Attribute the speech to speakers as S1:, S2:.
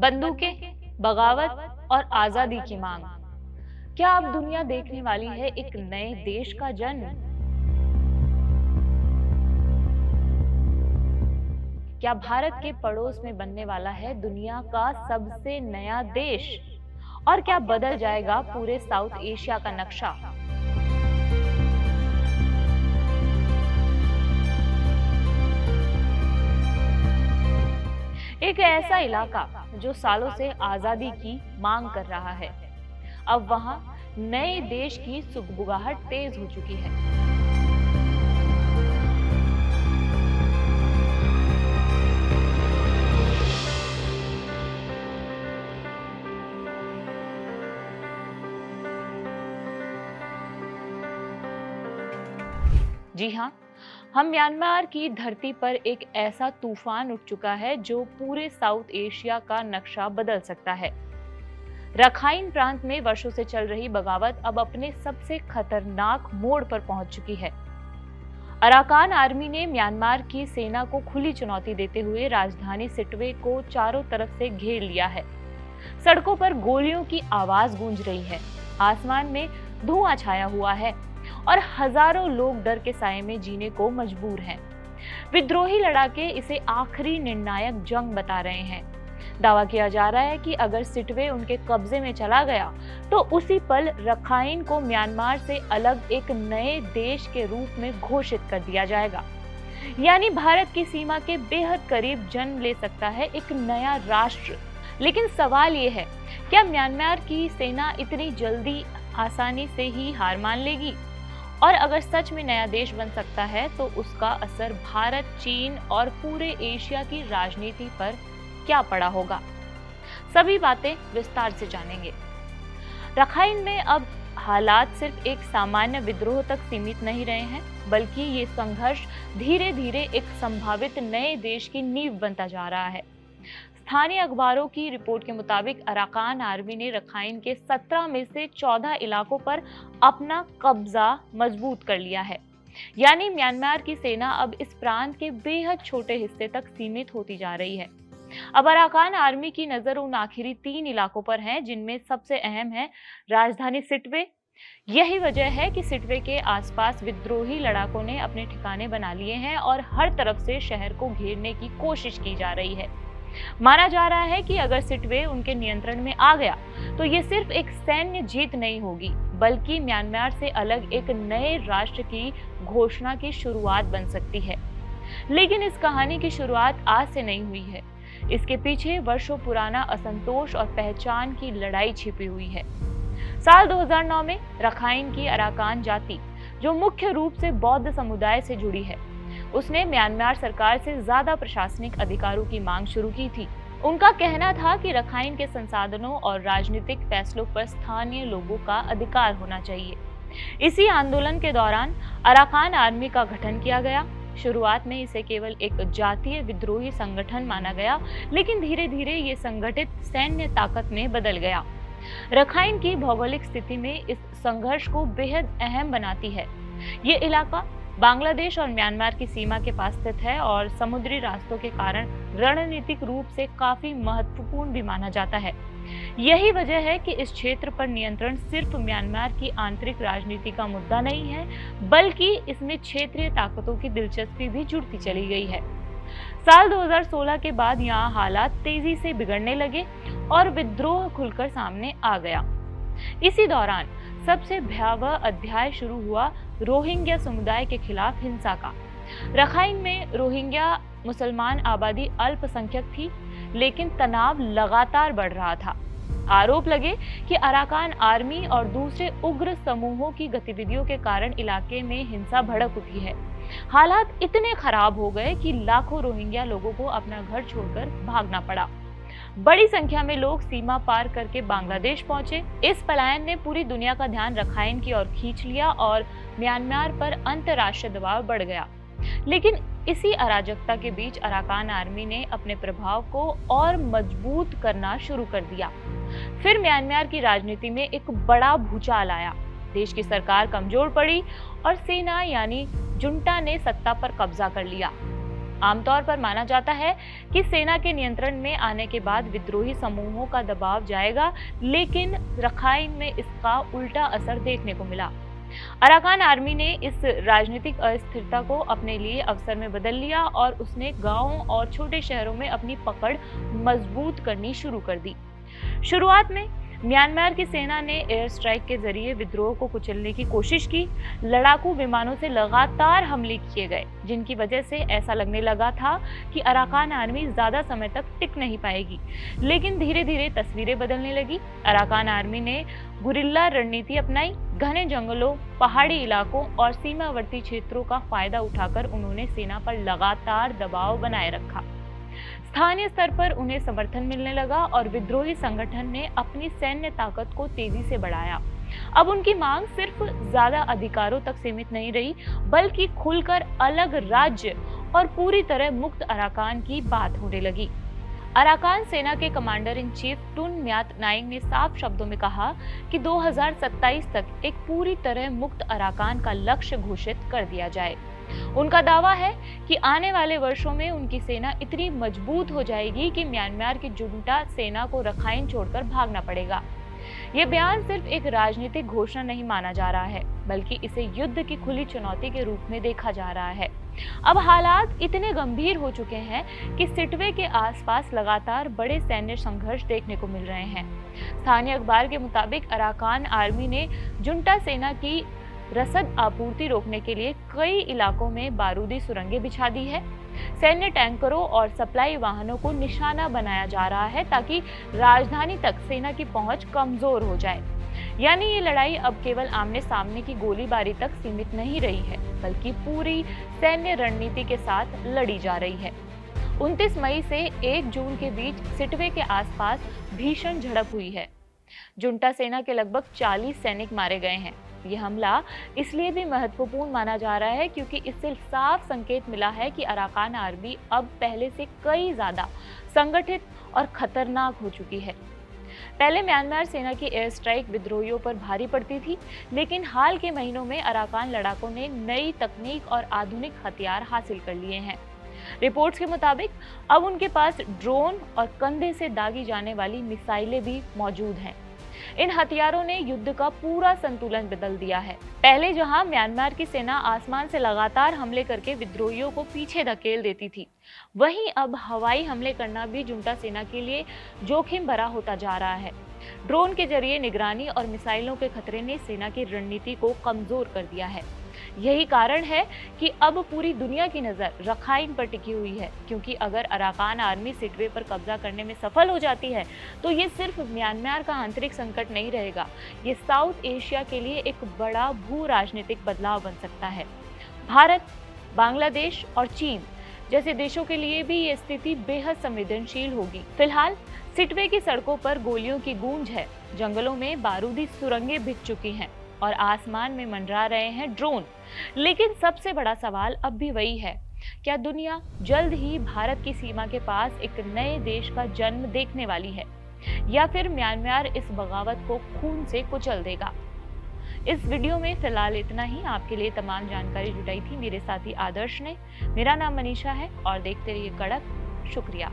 S1: बंदूकें, बगावत और आजादी की मांग। क्या अब दुनिया देखने वाली है एक नए देश का जन्म? क्या भारत के पड़ोस में बनने वाला है दुनिया का सबसे नया देश? और क्या बदल जाएगा पूरे साउथ एशिया का नक्शा? एक ऐसा इलाका जो सालों से आजादी की मांग कर रहा है, अब वहां नए देश की सुगबुगाहट तेज हो चुकी है। जी हाँ, हम म्यांमार की धरती पर एक ऐसा तूफान उठ चुका है जो पूरे साउथ एशिया का नक्शा बदल सकता है। रखाइन प्रांत में वर्षों से चल रही बगावत अब अपने सबसे खतरनाक मोड़ पर पहुंच चुकी है। अराकान आर्मी ने म्यांमार की सेना को खुली चुनौती देते हुए राजधानी सिटवे को चारों तरफ से घेर लिया है। सड़कों पर गोलियों की आवाज गूंज रही है, आसमान में धुआं छाया हुआ है और हजारों लोग डर के साए में जीने को मजबूर हैं। विद्रोही लड़ाके इसे आखिरी निर्णायक जंग बता रहे हैं। दावा किया जा रहा है कि अगर सिटवे उनके कब्जे में चला गया तो उसी पल रखाइन को म्यांमार से अलग एक नए देश के रूप में घोषित कर दिया जाएगा। यानी भारत की सीमा के बेहद करीब जन्म ले सकता है एक नया राष्ट्र। लेकिन सवाल ये है, क्या म्यांमार की सेना इतनी जल्दी आसानी से ही हार मान लेगी? और अगर सच में नया देश बन सकता है तो उसका असर भारत, चीन और पूरे एशिया की राजनीति पर क्या पड़ा होगा? सभी बातें विस्तार से जानेंगे। रखाइन में अब हालात सिर्फ एक सामान्य विद्रोह तक सीमित नहीं रहे हैं, बल्कि ये संघर्ष धीरे धीरे एक संभावित नए देश की नींव बनता जा रहा है। स्थानीय अखबारों की रिपोर्ट के मुताबिक अराकान आर्मी ने रखाइन के 17 में से 14 इलाकों पर अपना कब्जा मजबूत कर लिया है। यानी म्यांमार की सेना अब इस प्रांत के बेहद छोटे हिस्से तक सीमित होती जा रही है। अब अराकान आर्मी की नजर उन आखिरी 3 इलाकों पर है, जिनमें सबसे अहम है राजधानी सिटवे। यही वजह है कि सिटवे के आसपास विद्रोही लड़ाकों ने अपने ठिकाने बना लिए हैं और हर तरफ से शहर को घेरने की कोशिश की जा रही है। माना जा रहा है कि अगर सिटवे उनके नियंत्रण में आ गया तो ये सिर्फ एक सैन्य जीत नहीं होगी, बल्कि म्यांमार से अलग एक नए राष्ट्र की घोषणा की शुरुआत बन सकती है। लेकिन इस कहानी की शुरुआत आज से नहीं हुई है। इसके पीछे वर्षों पुराना असंतोष और पहचान की लड़ाई छिपी हुई है। साल 2009 में रखाइन की अराकान जाति, जो मुख्य रूप से बौद्ध समुदाय से जुड़ी है, उसने म्यांमार सरकार से ज्यादा प्रशासनिक अधिकारों की मांग शुरू की थी। उनका कहना था कि रखाइन के संसाधनों और राजनीतिक फैसलों पर स्थानीय लोगों का अधिकार होना चाहिए। इसी आंदोलन के दौरान अराकान आर्मी का गठन किया गया। शुरुआत में इसे केवल एक जातीय विद्रोही संगठन माना गया, लेकिन धीरे धीरे ये संगठित सैन्य ताकत में बदल गया। रखाइन की भौगोलिक स्थिति में इस संघर्ष को बेहद अहम बनाती है। ये इलाका बांग्लादेश और म्यांमार की सीमा के पास स्थित है और समुद्री रास्तों के कारण रणनीतिक रूप से काफी महत्वपूर्ण भी माना जाता है। यही वजह है कि इस क्षेत्र पर नियंत्रण सिर्फ म्यांमार की आंतरिक राजनीति का मुद्दा नहीं है, बल्कि इसमें क्षेत्रीय ताकतों की दिलचस्पी भी जुड़ती चली गई है। साल 2016 के बाद यहाँ हालात तेजी से बिगड़ने लगे और विद्रोह खुलकर सामने आ गया। इसी दौरान सबसे भयावह अध्याय शुरू हुआ रोहिंग्या समुदाय के खिलाफ हिंसा का। रखाइन में रोहिंग्या मुसलमान आबादी अल्पसंख्यक थी, लेकिन तनाव लगातार बढ़ रहा था। आरोप लगे कि अराकान आर्मी और दूसरे उग्र समूहों की गतिविधियों के कारण इलाके में हिंसा भड़क उठी है। हालात इतने खराब हो गए कि लाखों रोहिंग्या लोगों को अपना घर छोड़कर भागना पड़ा। बड़ी संख्या में लोग सीमा पार करके बांग्लादेश पहुंचे। इस पलायन ने पूरी दुनिया का ध्यान रखाइन की ओर खींच लिया और म्यांमार पर अंतर्राष्ट्रीय दबाव बढ़ गया। लेकिन इसी अराजकता के बीच अराकान आर्मी ने अपने प्रभाव को और मजबूत करना शुरू कर दिया। फिर म्यांमार की राजनीति में एक बड़ा भूचाल आया। देश की सरकार कमजोर पड़ी और सेना यानी जुंटा ने सत्ता पर कब्जा कर लिया। आमतौर पर माना जाता है कि सेना के नियंत्रण में आने के बाद विद्रोही समूहों का दबाव जाएगा, लेकिन रखाइन में इसका उल्टा असर देखने को मिला। अराकान आर्मी ने इस राजनीतिक अस्थिरता को अपने लिए अवसर में बदल लिया और उसने गांवों और छोटे शहरों में अपनी पकड़ मजबूत करनी शुरू कर दी। शुरुआत में म्यांमार की सेना ने एयर स्ट्राइक के जरिए विद्रोह को कुचलने की कोशिश की। लड़ाकू विमानों से लगातार हमले किए गए, जिनकी वजह से ऐसा लगने लगा था कि अराकान आर्मी ज्यादा समय तक टिक नहीं पाएगी। लेकिन धीरे धीरे तस्वीरें बदलने लगी। अराकान आर्मी ने गुरिल्ला रणनीति अपनाई। घने जंगलों, पहाड़ी इलाकों और सीमावर्ती क्षेत्रों का फायदा उठाकर उन्होंने सेना पर लगातार दबाव बनाए रखा। स्थानीय स्तर पर उन्हें समर्थन मिलने लगा और विद्रोही संगठन ने अपनी सैन्य ताकत को तेजी से बढ़ाया। अब उनकी मांग सिर्फ ज्यादा अधिकारों तक सीमित नहीं रही, बल्कि खुलकर अलग राज्य और पूरी तरह मुक्त अराकान की बात होने लगी। अराकान सेना के कमांडर इन चीफ टुन म्यात नाइंग ने साफ शब्दों में कहा कि 2027 तक एक पूरी तरह मुक्त अराकान का लक्ष्य घोषित कर दिया जाए। उनका दावा है कि आने वाले वर्षों में उनकी सेना इतनी मजबूत हो जाएगी कि म्यांमार की जुंटा सेना को रखाइन छोड़कर भागना पड़ेगा। यह बयान सिर्फ एक राजनीतिक घोषणा नहीं माना जा रहा है, बल्कि इसे युद्ध की खुली चुनौती के रूप में देखा जा रहा है। अब हालात इतने गंभीर हो चुके हैं कि सिटवे के आसपास लगातार बड़े सैन्य संघर्ष देखने को मिल रहे हैं। स्थानीय अखबार के मुताबिक अराकान आर्मी ने जुंटा सेना की रसद आपूर्ति रोकने के लिए कई इलाकों में बारूदी सुरंगें बिछा दी है। सैन्य टैंकरों और सप्लाई वाहनों को निशाना बनाया जा रहा है ताकि राजधानी तक सेना की पहुंच कमजोर हो जाए। यानी ये लड़ाई अब केवल आमने सामने की गोलीबारी तक सीमित नहीं रही है, बल्कि पूरी सैन्य रणनीति के साथ लड़ी जा रही है। 29 मई से 1 जून के बीच सिटवे के आसपास भीषण झड़प हुई है। जुंटा सेना के लगभग 40 सैनिक मारे गए हैं। यह हमला इसलिए भी महत्वपूर्ण माना जा रहा है क्योंकि इससे साफ संकेत मिला है कि अराकान आर्मी अब पहले से कई ज्यादा संगठित और खतरनाक हो चुकी है। पहले म्यांमार सेना की एयर स्ट्राइक विद्रोहियों पर भारी पड़ती थी, लेकिन हाल के महीनों में अराकान लड़ाकों ने नई तकनीक और आधुनिक हथियार हासिल कर लिए हैं। रिपोर्ट्स के मुताबिक अब उनके पास ड्रोन और कंधे से दागी जाने वाली मिसाइलें भी मौजूद हैं। इन हथियारों ने युद्ध का पूरा संतुलन बदल दिया है। पहले जहां म्यांमार की सेना आसमान से लगातार हमले करके विद्रोहियों को पीछे धकेल देती थी, वहीं अब हवाई हमले करना भी जुंटा सेना के लिए जोखिम भरा होता जा रहा है। ड्रोन के जरिए निगरानी और मिसाइलों के खतरे ने सेना की रणनीति को कमजोर कर दिया है। यही कारण है कि अब पूरी दुनिया की नजर रखाइन पर टिकी हुई है, क्योंकि अगर अराकान आर्मी सिटवे पर कब्जा करने में सफल हो जाती है तो ये सिर्फ म्यांमार का आंतरिक संकट नहीं रहेगा, ये साउथ एशिया के लिए एक बड़ा भू राजनीतिक बदलाव बन सकता है। भारत, बांग्लादेश और चीन जैसे देशों के लिए भी ये स्थिति बेहद संवेदनशील होगी। फिलहाल सिटवे की सड़कों पर गोलियों की गूंज है, जंगलों में बारूदी सुरंगें बिछ चुकी हैं और आसमान में मंडरा रहे हैं ड्रोन। लेकिन सबसे बड़ा सवाल अब भी वही है, क्या दुनिया जल्द ही भारत की सीमा के पास एक नए देश का जन्म देखने वाली है, या फिर म्यांमार इस बगावत को खून से कुचल देगा? इस वीडियो में फिलहाल इतना ही। आपके लिए तमाम जानकारी जुटाई थी मेरे साथी आदर्श ने। मेरा नाम मनीषा है और देखते रहिए कड़क। शुक्रिया।